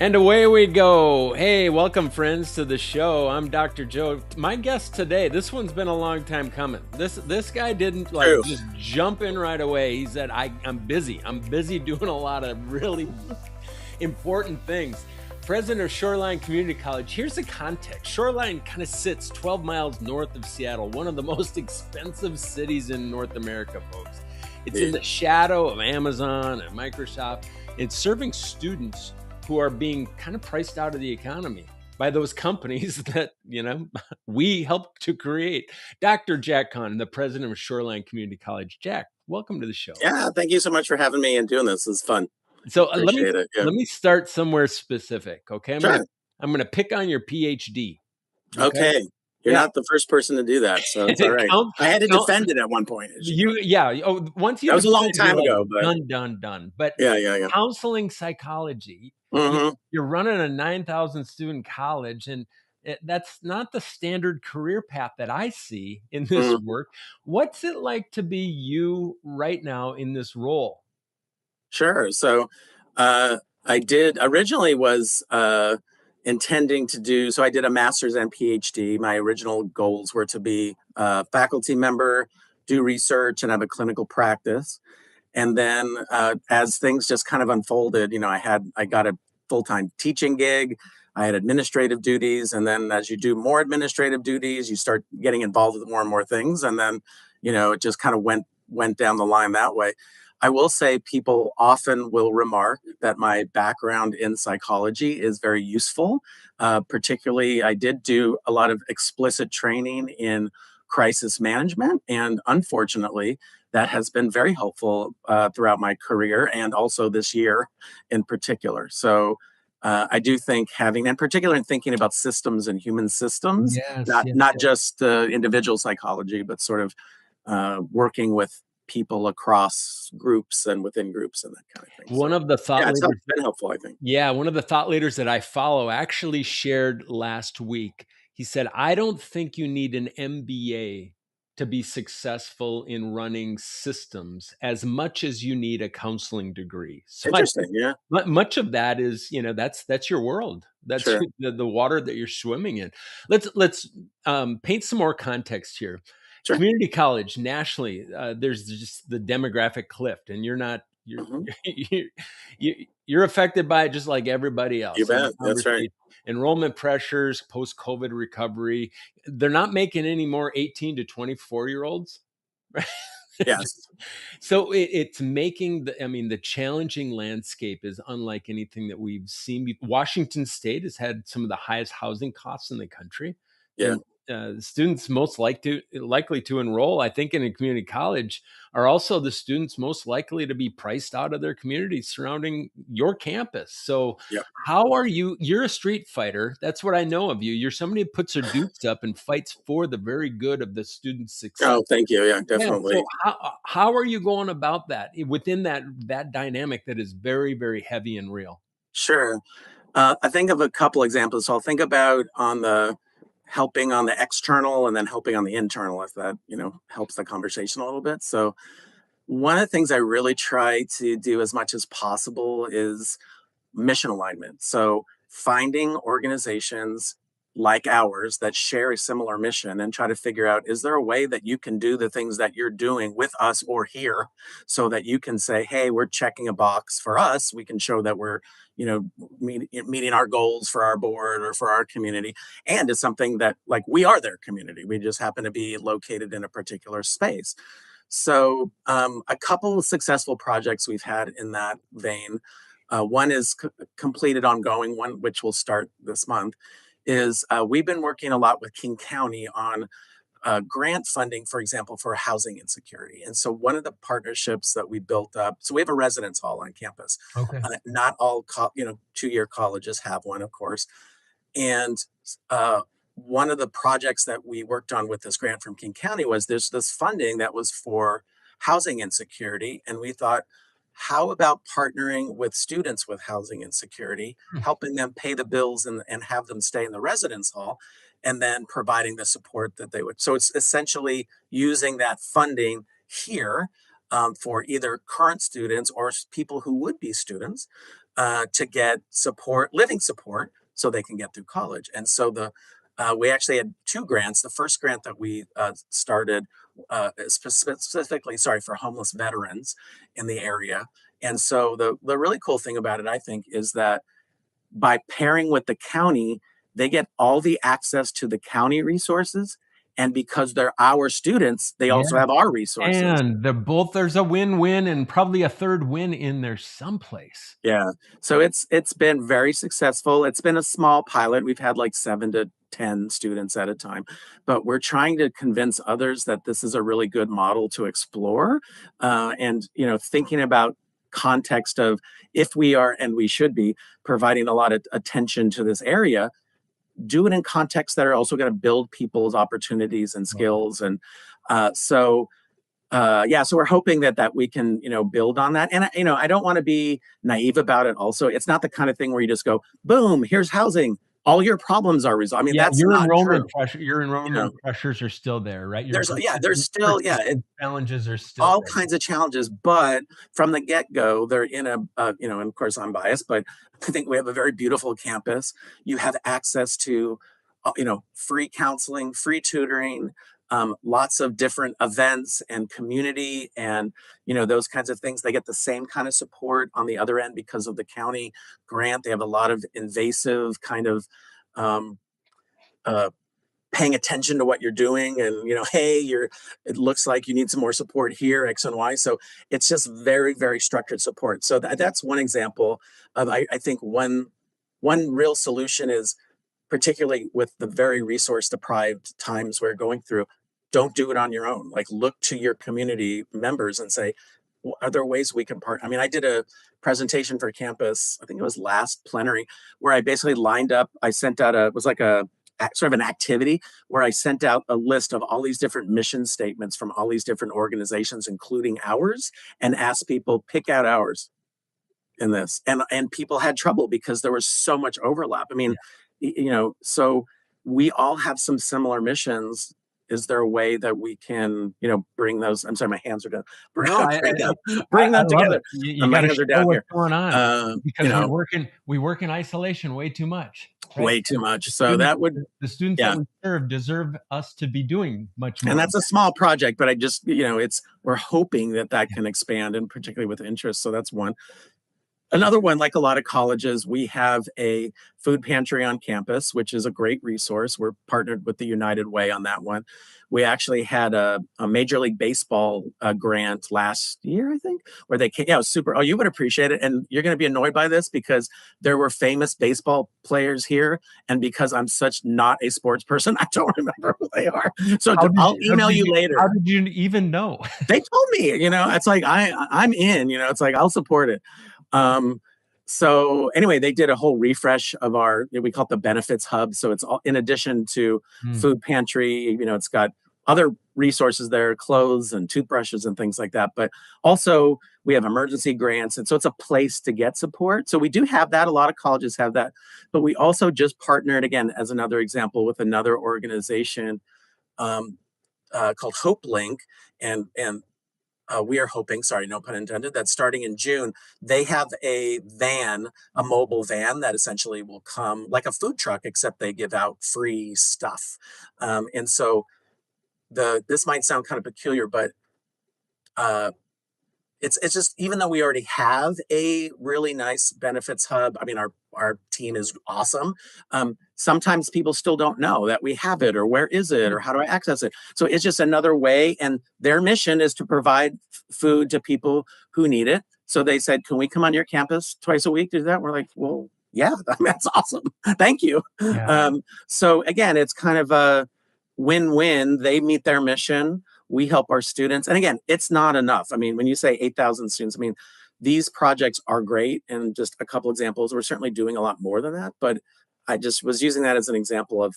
And away we go. Hey, welcome friends to the show. I'm Dr. Joe. My guest today, this one's been a long time coming. This guy didn't like True. just jump in right away. He said, I'm busy. I'm busy doing a lot of really important things. President of Shoreline Community College. Here's the context. Shoreline kind of sits 12 miles north of Seattle, one of the most expensive cities in North America, folks. It's in Indeed. the shadow of Amazon and Microsoft. It's serving students who are being kind of priced out of the economy by those companies that, we helped to create. Dr. Jack Kahn, the president of Shoreline Community College. Jack, welcome to the show. Yeah, thank you so much for having me and doing this. It's fun. So let me Appreciate it. Yeah. let me start somewhere specific. Okay, I'm gonna Sure. I'm gonna pick on your PhD. Okay, Okay. You're yeah, not the first person to do that, so it's all right. count I had to count defend it at one point, as you know. you. Yeah. Oh, once you That was a long defend, you're time like ago, but done, done, done. But yeah, yeah, yeah. counseling psychology, you, Hmm. you're running a 9,000 student college, and that's not the standard career path that I see in this Hmm. work. What's it like to be you right now in this role? Sure. So, uh, I did originally was intending to do. So I did a master's and PhD. My original goals were to be a faculty member, do research, and have a clinical practice. And then as things just kind of unfolded, I got a full-time teaching gig. I had administrative duties, and then as you do more administrative duties, you start getting involved with more and more things, and then it just kind of went down the line that way. I will say people often will remark that my background in psychology is very useful. Particularly, I did do a lot of explicit training in crisis management, and unfortunately, that has been very helpful throughout my career and also this year in particular. So I do think having, in particular, in thinking about systems and human systems, Yes, not yes, not yes. just individual psychology, but sort of working with people across groups and within groups and that kind of thing. One So of the thought yeah, it's leaders been helpful, I think. Yeah, one of the thought leaders that I follow actually shared last week. He said, I don't think you need an MBA to be successful in running systems as much as you need a counseling degree. So I Interesting. think Yeah. much of that is, that's your world. That's Sure. the water that you're swimming in. Let's paint some more context here. Sure. Community college nationally, there's just the demographic cliff, and you're Hmm. you're affected by it just like everybody You else in the bet. That's right. conversation. Enrollment pressures, post-COVID recovery. They're not making any more 18 to 24 year olds. Right? Yes. So it's making the challenging landscape is unlike anything that we've seen. Washington State has had some of the highest housing costs in the country, Yeah. and students most likely to enroll, I think, in a community college are also the students most likely to be priced out of their communities surrounding your campus. So, Yeah. how are you? You're a street fighter. That's what I know of you. You're somebody who puts her dukes up and fights for the very good of the student's success. Oh, thank you. Yeah, Yeah. So definitely. how are you going about that within that dynamic that is very, very heavy and real? Sure. I think of a couple examples. So I'll think about on the helping on the external and then helping on the internal, if that, helps the conversation a little bit. So one of the things I really try to do as much as possible is mission alignment. So finding organizations like ours that share a similar mission and try to figure out, is there a way that you can do the things that you're doing with us or here, so that you can say, hey, we're checking a box for us, we can show that we're meeting our goals for our board or for our community, and it's something that, like, we are their community, we just happen to be located in a particular space. So a couple of successful projects we've had in that vein. One is completed, ongoing one, which will start this month. Is we've been working a lot with King County on grant funding, for example, for housing insecurity. And so one of the partnerships that we built up. So we have a residence hall on campus. Okay. Not all 2-year colleges have one, of course. And uh, one of the projects that we worked on with this grant from King County was there's this funding that was for housing insecurity. And we thought, how about partnering with students with housing insecurity, Hmm. helping them pay the bills and have them stay in the residence hall, and then providing the support that they would. So it's essentially using that funding here for either current students or people who would be students, to get support, living support, so they can get through college. And so we actually had two grants. The first grant that we started specifically, sorry, for homeless veterans in the area. And so the really cool thing about it, I think, is that by pairing with the county, they get all the access to the county resources. And because they're our students, they Yeah. also have our resources. And they're both, there's a win-win and probably a third win in there someplace. Yeah. So it's been very successful. It's been a small pilot. We've had like 7 to 10 students at a time, but we're trying to convince others that this is a really good model to explore. And thinking about context of, if we are, and we should be, providing a lot of attention to this area, do it in contexts that are also going to build people's opportunities and skills. And so we're hoping that we can, build on that. And, I don't want to be naive about it also. It's not the kind of thing where you just go, boom, here's housing. All your problems are resolved. I mean, Yeah, that's not true. your You know, enrollment pressures are still there, right? Your there's still, persistent challenges are still all there. kinds of challenges, but from the get-go, they're in and of course I'm biased, but I think we have a very beautiful campus. You have access to, free counseling, free tutoring, lots of different events and community and, those kinds of things. They get the same kind of support on the other end because of the county grant. They have a lot of invasive kind of, um, uh, paying attention to what you're doing, and hey, it looks like you need some more support here, X and Y. So it's just very, very structured support. So that's one example of, I think, one real solution is, particularly with the very resource deprived times we're going through, don't do it on your own. Like, look to your community members and say, are there ways we can partner? I mean, I did a presentation for campus, I think it was last plenary, where I basically lined up, I sent out it was like a sort of an activity where I sent out a list of all these different mission statements from all these different organizations, including ours, and asked people, pick out ours in this. And people had trouble because there was so much overlap. I mean, Yeah. so we all have some similar missions. Is there a way that we can, bring those? I'm sorry, my hands are down. Bring, No, bring them, I bring them love together. it. You My gotta hands are show down what's here. going on Uh, you because know, we work in isolation way too much, right? way too much. The So students that would, the students that yeah. we serve deserve us to be doing much And more. that's a small project, but I just, we're hoping that can expand, and particularly with interest. So that's one. Another one, like a lot of colleges, we have a food pantry on campus, which is a great resource. We're partnered with the United Way on that one. We actually had a Major League Baseball grant last year, I think, where they came. Yeah, it was super. Oh, you would appreciate it. And you're going to be annoyed by this because there were famous baseball players here. And because I'm such not a sports person, I don't remember who they are. So I'll email you How later. did you even know? They told me, it's like I'm in, it's like I'll support it. Um, so anyway, they did a whole refresh of we call it the benefits hub. So it's all in addition to Mm. food pantry, it's got other resources there, clothes and toothbrushes and things like that. But also we have emergency grants. And so it's a place to get support. So we do have that. A lot of colleges have that. But we also just partnered, again, as another example, with another organization um, called Hope Link. And we are hoping, sorry, no pun intended, that starting in June, they have a van, a mobile van that essentially will come like a food truck, except they give out free stuff. And so this might sound kind of peculiar, but uh, it's just, even though we already have a really nice benefits hub, I mean, our team is awesome. Sometimes people still don't know that we have it, or where is it, or how do I access it. So it's just another way, and their mission is to provide food to people who need it. So they said, can we come on your campus twice a week to do that? We're like, well, yeah, that's awesome. Thank you. Yeah. So again, it's kind of a win-win. They meet their mission, we help our students. And again, it's not enough. I mean, when you say 8,000 students, I mean, these projects are great. And just a couple examples, we're certainly doing a lot more than that. But I just was using that as an example of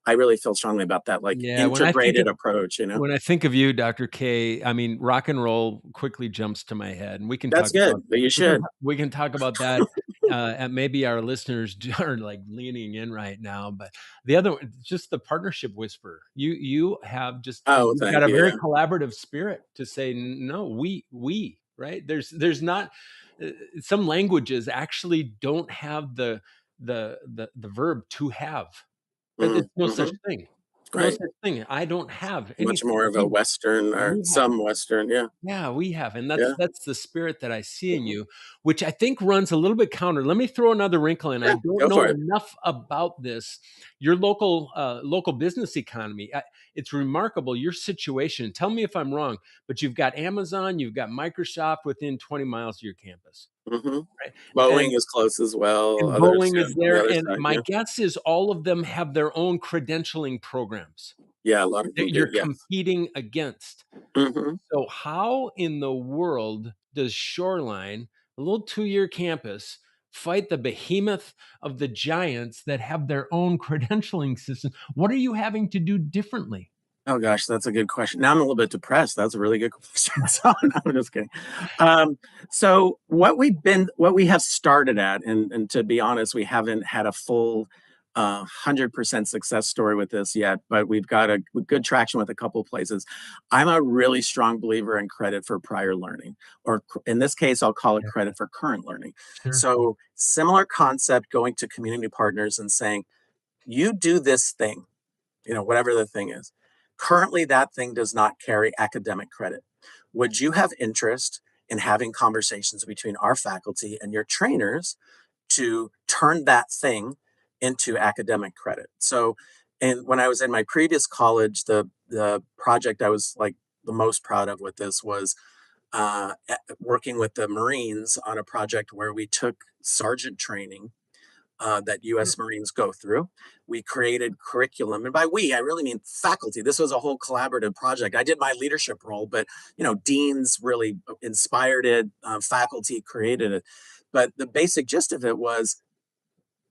I really feel strongly about that, like, Yeah, integrated approach, when I think of you, Dr. K, I mean, rock and roll quickly jumps to my head, and we can That's talk good, about but you should. we can talk about that, and maybe our listeners are like leaning in right now. But the other one, just the partnership whisper. You have just Oh, you've got thank a you. very Yeah. collaborative spirit to say no. We right. There's not. some languages actually don't have the verb to have. Mm, It's no such mhm. thing. No Right. such thing. I don't have Much anything. more of a Western or We have. some Western, yeah, Yeah, we have, and that's yeah, that's the spirit that I see in mhm. you, which I think runs a little bit counter. Let me throw another wrinkle in. I Yeah, don't go know for it. enough about this. Your local business economy. It's remarkable. Your situation. Tell me if I'm wrong, but you've got Amazon, you've got Microsoft within 20 miles of your campus, Mhm. right? Boeing And is close as well, and others, Boeing yeah, is on the there, other and side, my yeah. guess is all of them have their own credentialing programs Yeah, a lot of them that do, you're yes. competing against. Mhm. So how in the world does Shoreline, a little 2-year campus, fight the behemoth of the giants that have their own credentialing system? What are you having to do differently? Oh gosh, that's a good question. Now I'm a little bit depressed. That's a really good question. So, no, I'm just kidding. Um, so what we have started at, and to be honest, we haven't had a full 100% success story with this yet, but we've got a good traction with a couple of places. I'm a really strong believer in credit for prior learning, or in this case, I'll call it Yeah, credit for current learning. sure. So similar concept, going to community partners and saying, you do this thing, whatever the thing is. Currently, that thing does not carry academic credit. Would you have interest in having conversations between our faculty and your trainers to turn that thing into academic credit? So, and when I was in my previous college, the project I was like the most proud of with this was working with the Marines on a project where we took sergeant training that Sure. U.S. Marines go through. We created curriculum, and by we, I really mean faculty. This was a whole collaborative project. I did my leadership role, but deans really inspired it. Faculty created it, but the basic gist of it was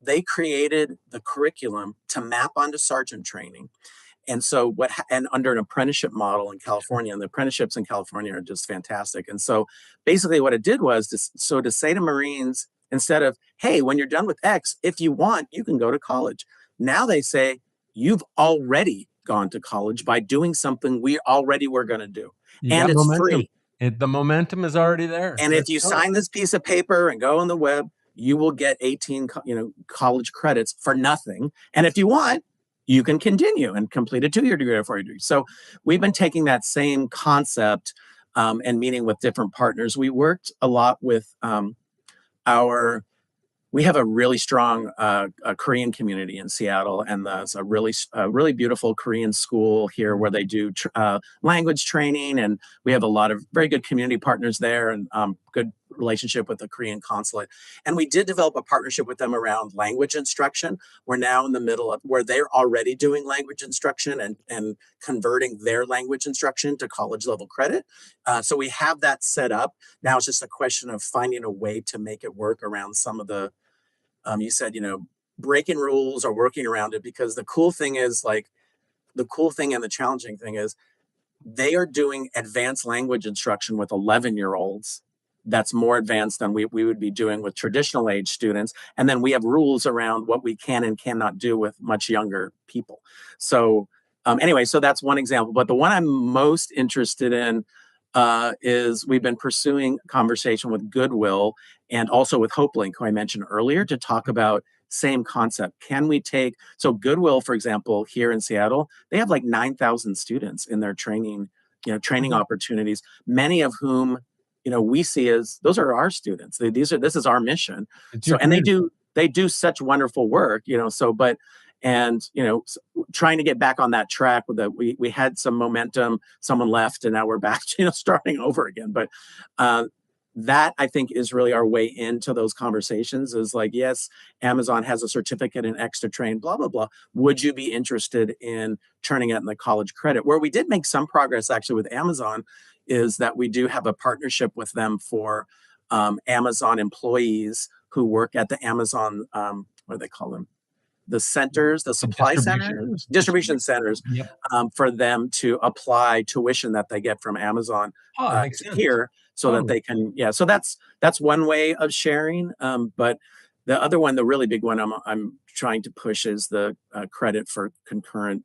they created the curriculum to map onto sergeant training. And so and under an apprenticeship model in California, and the apprenticeships in California are just fantastic. And so basically what it did was to say to Marines, instead of, hey, when you're done with X, if you want, you can go to college. Now they say, you've already gone to college by doing something we already were going to do. You And got it's momentum. free. The momentum is already there. And if Let's you go. sign this piece of paper and go on the web, you will get 18, college credits for nothing. And if you want, you can continue and complete a 2-year degree or 4-year degree. So we've been taking that same concept and meeting with different partners. We worked a lot with our we have a really strong Korean community in Seattle, and there's a really beautiful Korean school here Mm. where they do language training, and we have a lot of very good community partners there, and good relationship with the Korean consulate. And we did develop a partnership with them around language instruction. We're now in the middle of where they're already doing language instruction and converting their language instruction to college level credit. So we have that set up. Now it's just a question of finding a way to make it work around some of the you said, breaking rules or working around it, because the cool thing and the challenging thing is they are doing advanced language instruction with 11-year-olds. That's more advanced than we would be doing with traditional age students. And then we have rules around what we can and cannot do with much younger people. So, anyway, so that's one example. But the one I'm most interested in is we've been pursuing conversation with Goodwill and also with HopeLink, who I mentioned earlier, to talk about same concept. Can we take so Goodwill, for example, here in Seattle, they have like 9,000 students in their training Mhm. opportunities, many of whom, we see as those are our students. This is our mission. It's So, your and community. they do such wonderful work, so, but, and, trying to get back on that track with that, we had some momentum, someone left, and now we're back, starting over again. But, uh, that I think is really our way into those conversations is like, yes, Amazon has a certificate in X to train, blah, blah, blah. Would you be interested in turning it in the college credit? Where we did make some progress actually with Amazon is that we do have a partnership with them for Amazon employees who work at the Amazon, what do they call them? The centers, the supply Distribution. centers, distribution centers, Yep. for them to apply tuition that they get from Amazon Oh, it makes to sense. here, so that Totally. they can, yeah. So that's one way of sharing. But the other one, the really big one, I'm trying to push is the credit for concurrent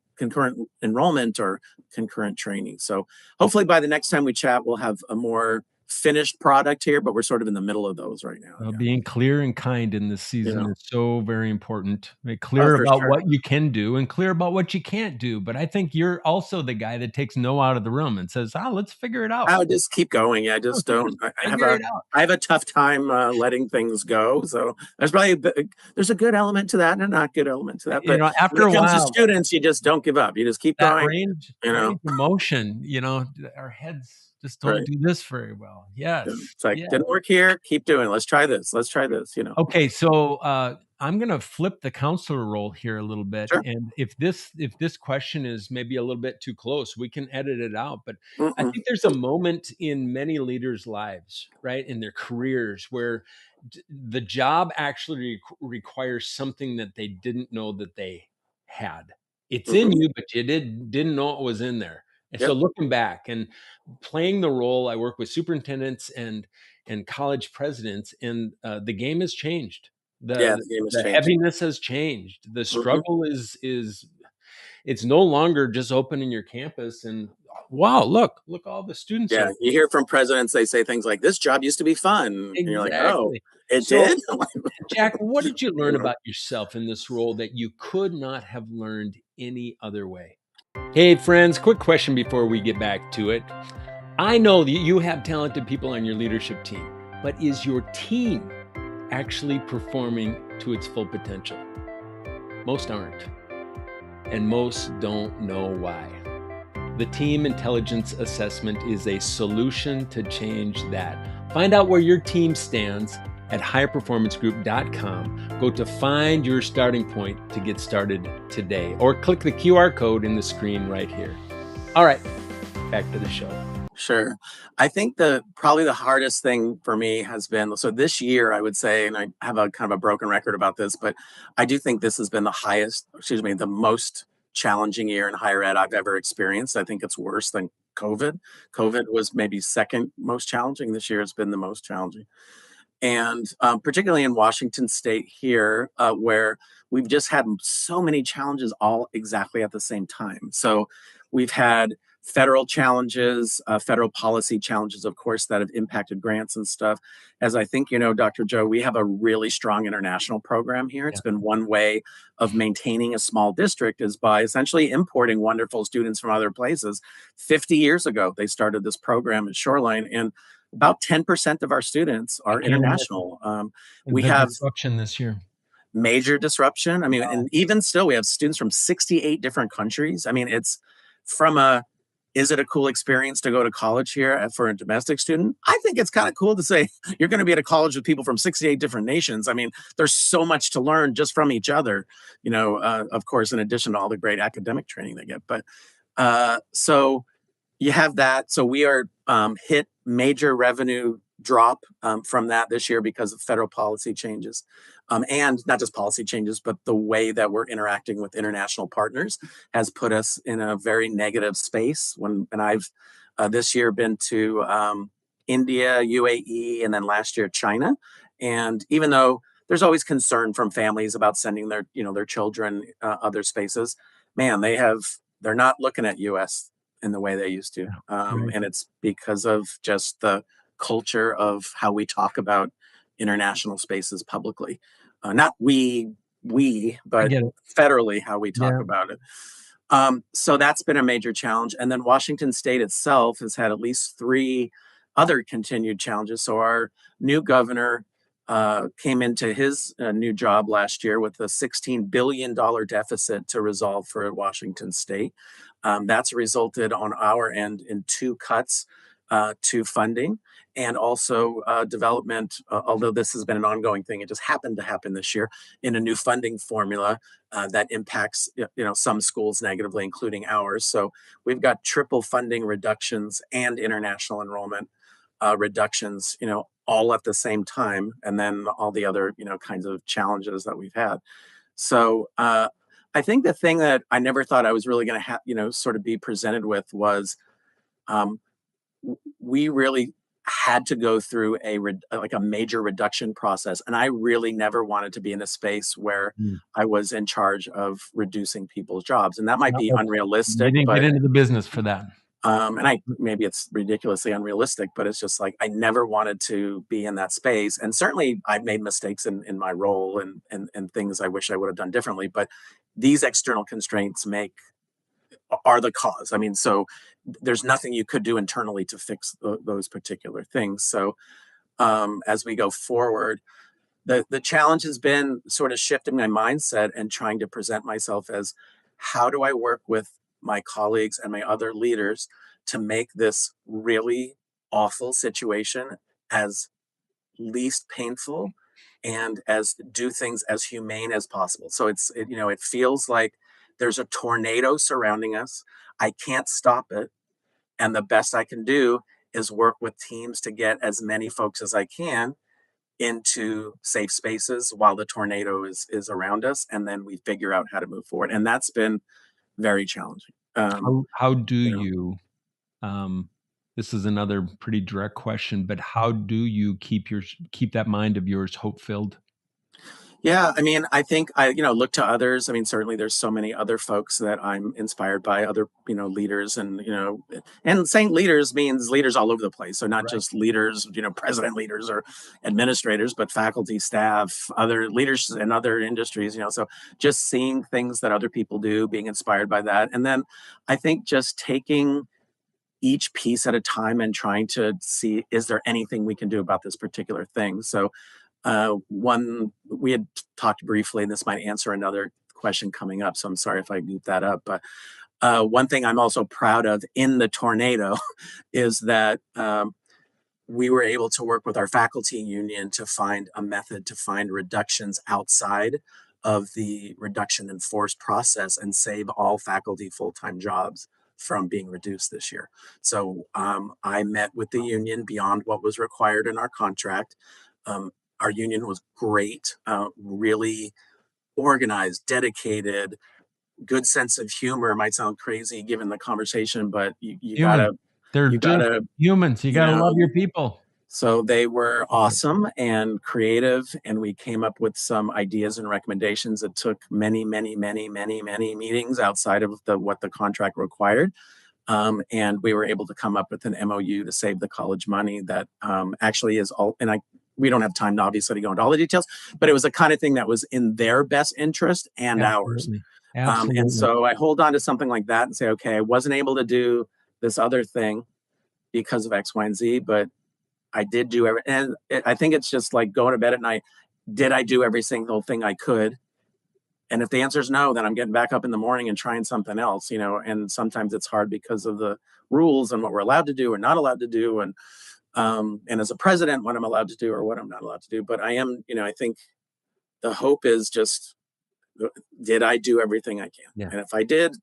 enrollment or concurrent training. So hopefully by the next time we chat, we'll have a more finished product here, but we're sort of in the middle of those right now. Yeah. Being clear and kind in this You season know, is so very important. Make oh, clear for about sure. what you can do and clear about what you can't do, but I think you're also the guy that takes no out of the room and says, "Ah, let's figure it out. I would just keep going. Yeah, I Oh, just just don't. figure it out." I have a tough time letting things go. So there's probably there's a good element to that and a not good element to that. You But know, when after it a comes to while, students, you just don't give up. You just keep that going. You know, range of motion, our heads just don't right? do this very well. Yeah. Yes. It's like Yeah. didn't work here. Keep doing. Let's try this. Let's try this. You know. Okay, so, I'm gonna flip the counselor role here a little bit, Sure. and if this question is maybe a little bit too close, we can edit it out, but I Mm-mm. think there's a moment in many leaders' lives, right, in their careers where the job actually requires something that they didn't know that they had. It's in Mm-hmm. you, but you didn't know it was in there. And so Yep. looking back and playing the role, I work with superintendents and college presidents, and the game has changed. Yeah. The The game has the changed. heaviness has changed. The Hmm. struggle is it's no longer just opening your campus and wow, look, all the students Yeah. are You hear from presidents, they say things like, "This job used to be fun," and you're like, "Oh, exactly. it So, did." Jack, what did you You learn know. about yourself in this role that you could not have learned any other way? Hey, friends, quick question before we get back to it. I know that you have talented people on your leadership team, but is your team actually performing to its full potential? Most aren't, and most don't know why. The Team Intelligence Assessment is a solution to change that. Find out where your team stands at higherperformancegroup.com. Go to find your starting point to get started today, or click the QR code in the screen right here. All right, back to the show. Sure. I think the probably the hardest thing for me has been so this year, I would say, and I have a kind of a broken record about this, but I do think this has been the highest, excuse me, the most challenging year in higher ed I've ever experienced. I think it's worse than COVID. COVID was maybe second most challenging. This year has been the most challenging. And particularly in Washington State here, where we've just had so many challenges all exactly at the same time. So we've had federal challenges, federal policy challenges, of course, that have impacted grants and stuff. As I think you know, Dr. Joe, we have a really strong international program here. Yeah. It's been one way of maintaining a small district is by essentially importing wonderful students from other places. 50 years ago, they started this program at Shoreline, and about 10% of our students I are can't imagine international. We the have disruption this year. major disruption. I mean, Wow. and even still, we have students from 68 different countries. I mean, it's from a is it a cool experience to go to college here for a domestic student? I think it's kind of cool to say you're going to be at a college with people from 68 different nations. I mean, there's so much to learn just from each other, of course, in addition to all the great academic training they get. But so you have that. So we are hit major revenue drop from that this year because of federal policy changes. And not just policy changes, but the way that we're interacting with international partners has put us in a very negative space. And I've this year been to India, UAE, and then last year China. And even though there's always concern from families about sending their children other spaces, man, they're not looking at U.S. in the way they used to. Yeah, right. And it's because of just the culture of how we talk about international spaces publicly. Not I but get it. federally, how we talk Yeah. about it. So that's been a major challenge. And then Washington State itself has had at least three other continued challenges. So our new governor came into his new job last year with a $16 billion deficit to resolve for Washington State. That's resulted on our end in two cuts to funding and also development, although this has been an ongoing thing, it just happened to happen this year in a new funding formula that impacts some schools negatively, including ours. So we've got triple funding reductions and international enrollment reductions, all at the same time, and then all the other kinds of challenges that we've had. So I think the thing that I never thought I was really going to have, sort of be presented with was um, we really had to go through like a major reduction process, and I really never wanted to be in a space where Mm. I was in charge of reducing people's jobs, and that might Well, be that's you unrealistic, didn't get but into the business for that. And I maybe it's ridiculously unrealistic, but it's just like I never wanted to be in that space. And certainly I've made mistakes in my role and things I wish I would have done differently. But these external constraints are the cause. I mean, so there's nothing you could do internally to fix those particular things. So as we go forward, the challenge has been sort of shifting my mindset and trying to present myself as how do I work with my colleagues and my other leaders to make this really awful situation as least painful and as do things as humane as possible. So it feels like there's a tornado surrounding us. I can't stop it, and the best I can do is work with teams to get as many folks as I can into safe spaces while the tornado is around us, and then we figure out how to move forward. And that's been very challenging. How do You know, you, um this is another pretty direct question, but how do you keep that mind of yours hope-filled? yeah, I mean, I think I look to others. I mean, certainly there's so many other folks that I'm inspired by, other, leaders and saying leaders means leaders all over the place. So not Right. just leaders, president leaders or administrators, but faculty, staff, other leaders in other industries. So just seeing things that other people do, being inspired by that. And then I think just taking each piece at a time and trying to see, is there anything we can do about this particular thing? So one we had talked briefly, and this might answer another question coming up, so I'm sorry if I goofed that up. But one thing I'm also proud of in the tornado is that we were able to work with our faculty union to find a method to find reductions outside of the reduction in force process and save all faculty full-time jobs from being reduced this year. So I met with the union beyond what was required in our contract. Um, our union was great, really organized, dedicated, good sense of humor. It might sound crazy given the conversation, but you Human. gotta, They're you just gotta, humans. You you gotta love know, your people. so they were awesome and creative, and we came up with some ideas and recommendations that took many, many, many, many, many meetings outside of what the contract required. And we were able to come up with an MOU to save the college money that actually is all. And we don't have time to obviously go into all the details, but it was the kind of thing that was in their best interest and ours. Absolutely. And Absolutely. so I hold on to something like that and say, okay, I wasn't able to do this other thing because of X, Y, and Z, but I did do every, and I think it's just like going to bed at night. Did I do every single thing I could? And if the answer is no, then I'm getting back up in the morning and trying something else. And sometimes it's hard because of the rules and what we're allowed to do or not allowed to do. And as a president, what I'm allowed to do or what I'm not allowed to do. But I think the hope is just, did I do everything I can? Yeah. And if I did,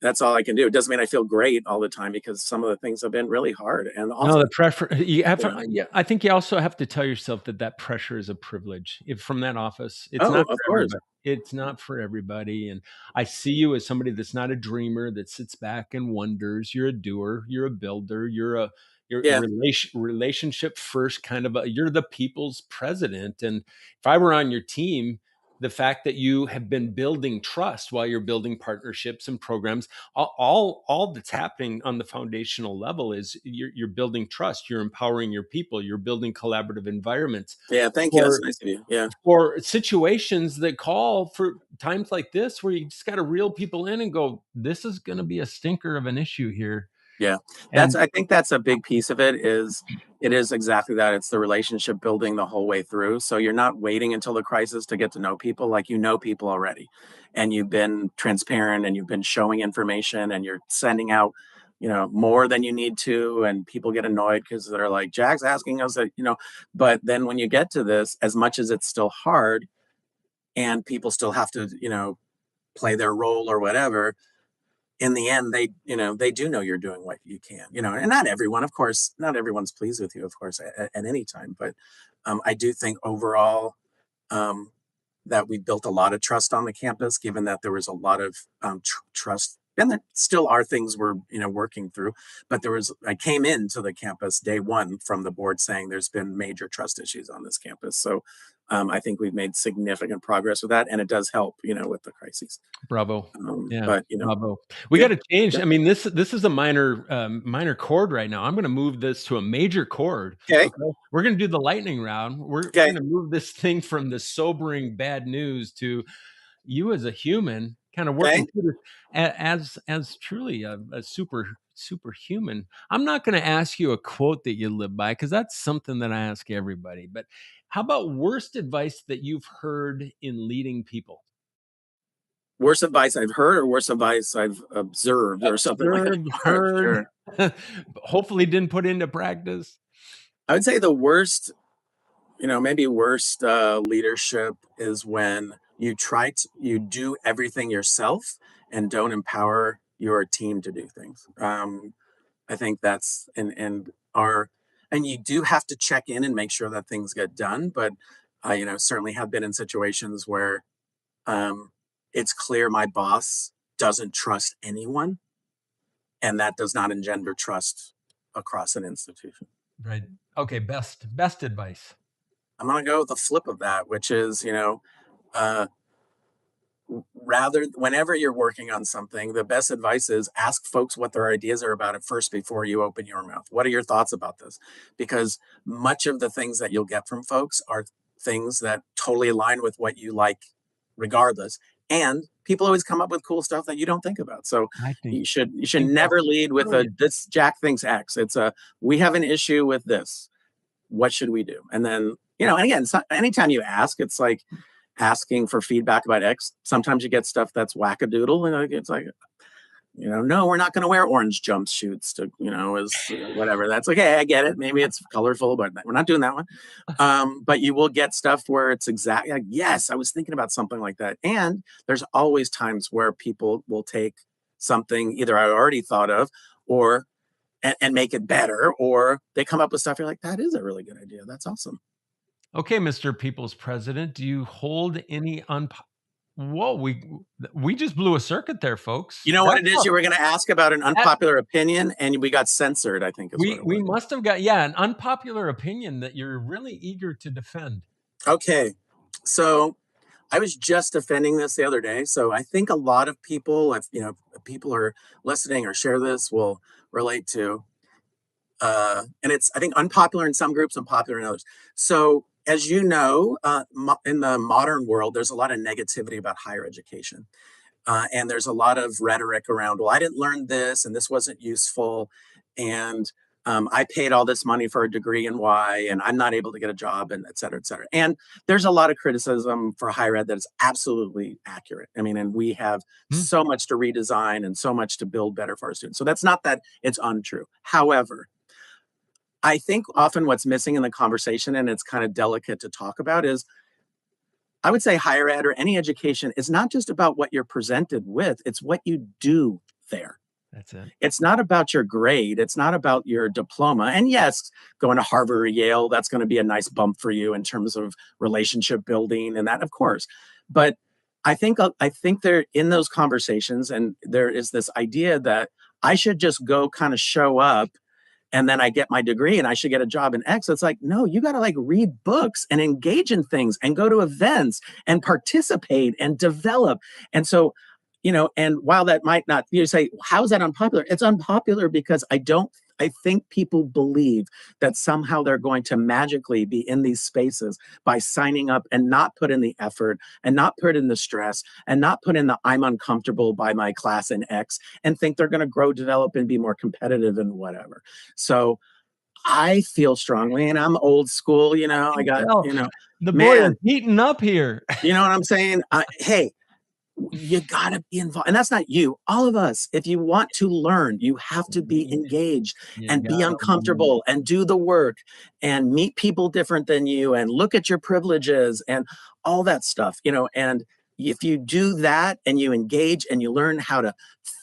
that's all I can do. It doesn't mean I feel great all the time because some of the things have been really hard and No, the awful. pressure you have You know? yeah, I think you also have to tell yourself that that pressure is a privilege. If from that office, it's Oh, not of for course. everybody. It's not for everybody, and I see you as somebody that's not a dreamer that sits back and wonders. You're a doer, you're a builder, you're Yeah. relationship first kind of you're the people's president, and if I were on your team, the fact that you have been building trust while you're building partnerships and programs, all that's happening on the foundational level is you're building trust, you're empowering your people, you're building collaborative environments Yeah. Thank you. That's for nice of you. Yeah. situations that call for times like this where you just got to reel people in and go, this is going to be a stinker of an issue here. Yeah. And I think that's a big piece of it is exactly that. It's the relationship building the whole way through. So you're not waiting until the crisis to get to know people, like you know people already. And you've been transparent and you've been showing information and you're sending out, more than you need to, and people get annoyed because they're like, Jack's asking us that. But then when you get to this, as much as it's still hard and people still have to, play their role or whatever, in the end they do know you're doing what you can. And not everyone, of course, not everyone's pleased with you, of course, at any time. But I do think overall, um, that we built a lot of trust on the campus, given that there was a lot of trust, and there still are things we're working through. But I came into the campus day one from the board saying there's been major trust issues on this campus. So I think we've made significant progress with that, and it does help, with the crises. Bravo. Yeah, But bravo. We good. gotta change. Yeah. I mean, this is a minor chord right now. I'm gonna move this to a major chord, Okay. okay? We're gonna do the lightning round. We're Okay. gonna move this thing from the sobering bad news to you as a human kind of Okay. working through this as truly a superhuman. I'm not gonna ask you a quote that you live by, because that's something that I ask everybody, but how about worst advice that you've heard in leading people? Worst advice I've heard, or worst advice I've observed, or something like that. Observed, Sure, heard, sure. hopefully didn't put into practice. I would say the worst, maybe worst leadership is when you do everything yourself and don't empower your team to do things. I think that's and you do have to check in and make sure that things get done. But I, certainly have been in situations where um, it's clear my boss doesn't trust anyone, and that does not engender trust across an institution. Right. Okay, best advice. I'm going to go with the flip of that, which is, uh, rather whenever you're working on something, the best advice is ask folks what their ideas are about it first before you open your mouth. What are your thoughts about this? Because much of the things that you'll get from folks are things that totally align with what you like regardless. And people always come up with cool stuff that you don't think about. So I you should think that's never lead with a brilliant. this Jack thinks X. It's a we have an issue with this. What should we do? And then, and again, anytime you ask, it's like asking for feedback about X. Sometimes you get stuff that's wackadoodle, and it's like, no, we're not going to wear orange jumpsuits to, is whatever. That's okay. I get it. Maybe it's colorful, but we're not doing that one. But you will get stuff where it's exactly like, yes, I was thinking about something like that. And there's always times where people will take something either I already thought of or and make it better, or they come up with stuff you're like, that is a really good idea. That's awesome. Okay, Mr. People's President, do you hold any Whoa, we just blew a circuit there, You folks. know what That's it is? a You were going to ask about an that unpopular opinion, and we got censored, I think is what it we was. must have got, yeah, an unpopular opinion that you're really eager to defend. Okay. So I was just defending this the other day. So I think a lot of people, if people are listening or share this, will relate to. And it's, I think, unpopular in some groups and popular in others. So, as you know, in the modern world, there's a lot of negativity about higher education. And there's a lot of rhetoric around, well, I didn't learn this and this wasn't useful. And I paid all this money for a degree in Y and I'm not able to get a job, and et cetera, et cetera. And there's a lot of criticism for higher ed that is absolutely accurate. I mean, and we have Hmm, so much to redesign and so much to build better for our students. So that's not that it's untrue. However, I think often what's missing in the conversation, and it's kind of delicate to talk about, is I would say higher ed or any education is not just about what you're presented with, it's what you do there. that's it. It's not about your grade, it's not about your diploma. And yes, going to Harvard or Yale, that's going to be a nice bump for you in terms of relationship building and that, of course. But I think they're in those conversations, and there is this idea that I should just go kind of show up and then I get my degree and I should get a job in X. It's like, no, you got to like read books and engage in things and go to events and participate and develop. And so, and while that might not, you say, how's that unpopular? It's unpopular because I think people believe that somehow they're going to magically be in these spaces by signing up and not put in the effort and not put in the stress and not put in the I'm uncomfortable by my class in X, and think they're going to grow, develop, and be more competitive and whatever. So I feel strongly, and I'm old school, I got, Well, the boy is man, heating up here. you know what I'm saying? Hey, you got to be involved. And that's not you, all of us. If you want to learn, you have to be engaged You and be gotta learn. uncomfortable and do the work and meet people different than you and look at your privileges and all that stuff, and if you do that and you engage and you learn how to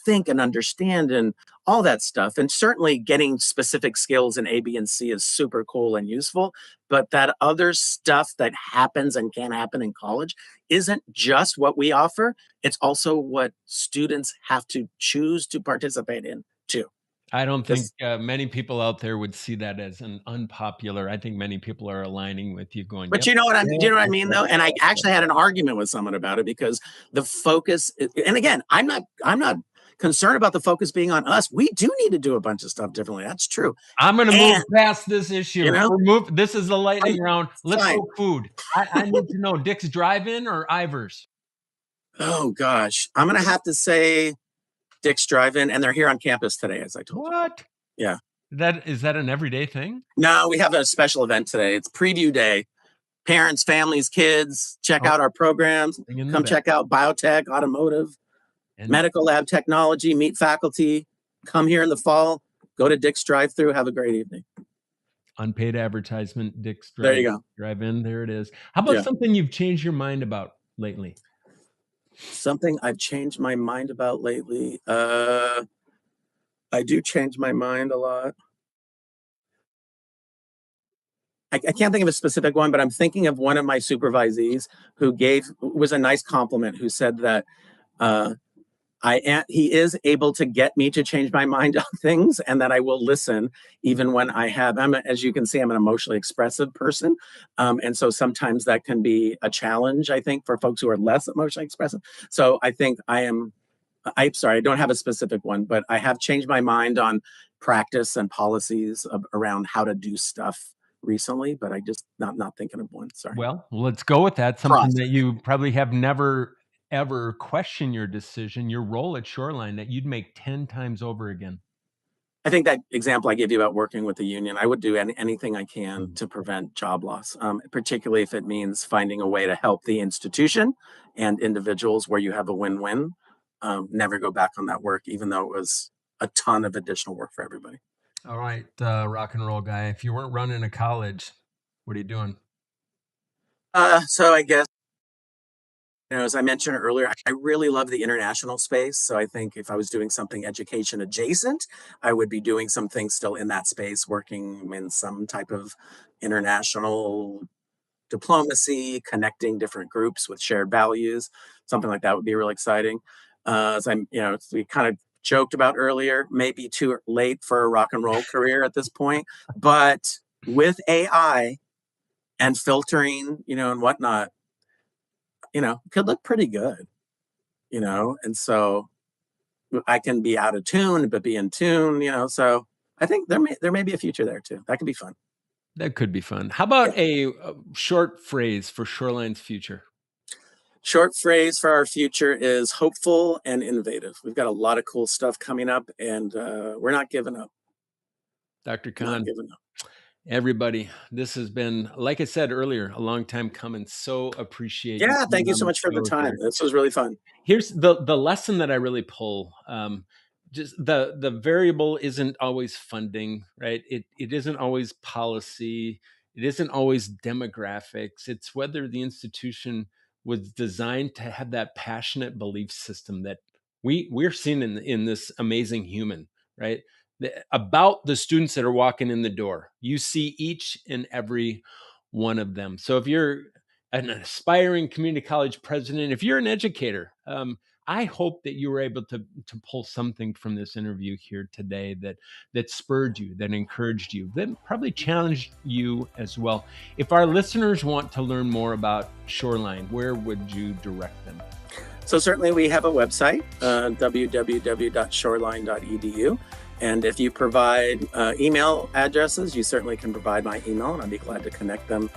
think and understand and all that stuff, and certainly getting specific skills in A, B, and C is super cool and useful. But that other stuff that happens and can happen in college isn't just what we offer, it's also what students have to choose to participate in too. I don't think This, many people out there would see that as an unpopular. I think many people are aligning with you, going, but "Yep, you yep, know what I yep, mean yep, though. And I yep." actually had an argument with someone about it because the focus. And again, I'm not concerned about the focus being on us. We do need to do a bunch of stuff differently. That's true. I'm gonna move And past this you issue. know, This is the I'm lightning round. Let's fine. go food. I need to know Dick's Drive-In or Ivar's? Oh gosh, I'm gonna have to say Dick's Drive-In, and they're here on campus today, as I told you. What? Yeah. That is that an everyday thing? No, we have a special event today. It's preview day. Parents, families, kids, check Oh, out our programs. thing in the Come back. check out biotech, automotive, And medical lab technology, meet faculty. Come here in the fall. Go to Dick's Drive-Through. Have a great evening. unpaid advertisement, Dick's There you go. Drive-In, there it is. How about Yeah. something you've changed your mind about lately? Something I've changed my mind about lately. I do change my mind a lot. I can't think of a specific one, but I'm thinking of one of my supervisees who gave was a nice compliment. Who said that uh, he is able to get me to change my mind on things, and that I will listen even when as you can see, I'm an emotionally expressive person, and so sometimes that can be a challenge. I think for folks who are less emotionally expressive. So I think I'm sorry, I don't have a specific one, but I have changed my mind on practice and policies around how to do stuff recently. But I just not thinking of one. Sorry. Well, let's go with that. Something that Process. you probably have never ever questioned your decision, your role at Shoreline that you'd make 10 times over again. I think that example I gave you about working with the union, I would do anything I can Mm. to prevent job loss, particularly if it means finding a way to help the institution and individuals where you have a win-win. Never go back on that work, even though it was a ton of additional work for everybody. All right, rock and roll guy. If you weren't running a college, what are you doing? So I guess, as I mentioned earlier, I really love the international space. So I think if I was doing something education adjacent, I would be doing some things still in that space, working in some type of international diplomacy, connecting different groups with shared values. Something like that would be really exciting. As as we kind of joked about earlier, maybe too late for a rock and roll career at this point, but with AI and filtering, and whatnot, could look pretty good, and so I can be out of tune, but be in tune, so I think there may be a future there too. That could be fun. That could be fun. How Yeah. about a short phrase for Shoreline's future? Short phrase for our future is hopeful and innovative. We've got a lot of cool stuff coming up, and we're not giving up. Dr. Not Kahn, giving up. everybody, this has been, like I said earlier, a long time coming. So appreciate you Yeah, coming thank you on so the much for the show time. here. This was really fun. Here's the lesson that I really pull. Just the variable isn't always funding, right? It isn't always policy. It isn't always demographics. It's whether the institution was designed to have that passionate belief system that we're seeing in this amazing human, right? About the students that are walking in the door. You see each and every one of them. So if you're an aspiring community college president, if you're an educator, I hope that you were able to pull something from this interview here today that spurred you, that encouraged you, that probably challenged you as well. If our listeners want to learn more about Shoreline, where would you direct them? So certainly we have a website, www.shoreline.edu. And if you provide email addresses, you certainly can provide my email, and I'd be glad to connect them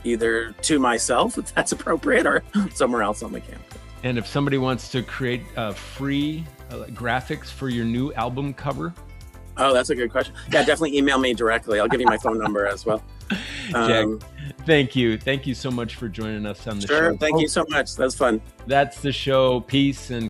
either to myself, if that's appropriate, or somewhere else on the campus. And if somebody wants to create free graphics for your new album cover? Oh, that's a good question. Yeah, definitely email me directly. I'll give you my phone number as well. Jack, thank you. Thank you so much for joining us on the show. Sure. Thank you so much. That was fun. That's the show. Peace and